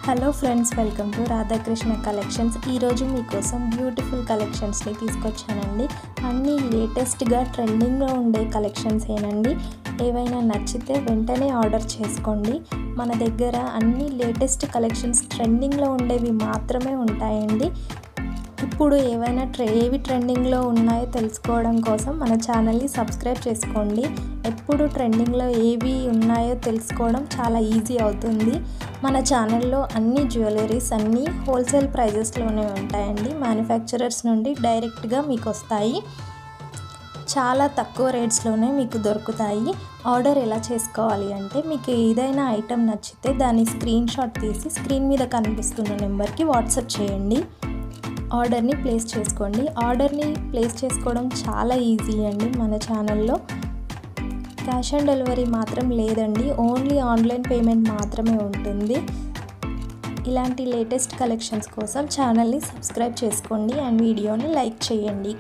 Hello friends, welcome to Radhakrishna collections. ఈరోజు మీకోసం beautiful కలెక్షన్స్ని తీసుకొచ్చానండి. అన్నీ లేటెస్ట్గా ట్రెండింగ్లో ఉండే కలెక్షన్స్ ఏనండి. ఏవైనా నచ్చితే వెంటనే ఆర్డర్ చేసుకోండి. మన దగ్గర అన్ని లేటెస్ట్ కలెక్షన్స్ ట్రెండింగ్లో ఉండేవి మాత్రమే ఉంటాయండి. ఇప్పుడు ఏవైనా ఏవి ట్రెండింగ్లో ఉన్నాయో తెలుసుకోవడం కోసం మన ఛానల్ని సబ్స్క్రైబ్ చేసుకోండి. ఎప్పుడు ట్రెండింగ్లో ఏవి ఉన్నాయో తెలుసుకోవడం చాలా ఈజీ అవుతుంది. మన ఛానల్లో అన్ని జ్యువెలరీస్ అన్నీ హోల్సేల్ ప్రైజెస్లోనే ఉంటాయండి. మ్యానుఫ్యాక్చరర్స్ నుండి డైరెక్ట్గా మీకు వస్తాయి. చాలా తక్కువ రేట్స్లోనే మీకు దొరుకుతాయి. ఆర్డర్ ఎలా చేసుకోవాలి అంటే, మీకు ఏదైనా ఐటెం నచ్చితే దాన్ని స్క్రీన్ షాట్ తీసి స్క్రీన్ మీద కనిపిస్తున్న నెంబర్కి వాట్సాప్ చేయండి. ఆర్డర్ని ప్లేస్ చేసుకోండి. ఆర్డర్ని ప్లేస్ చేసుకోవడం చాలా ఈజీ అండి. మన ఛానల్లో క్యాష్ ఆన్ డెలివరీ మాత్రం లేదండి. ఓన్లీ ఆన్లైన్ పేమెంట్ మాత్రమే ఉంటుంది. ఇలాంటి లేటెస్ట్ కలెక్షన్స్ కోసం ఛానల్ని సబ్స్క్రైబ్ చేసుకోండి అండ్ వీడియోని లైక్ చేయండి.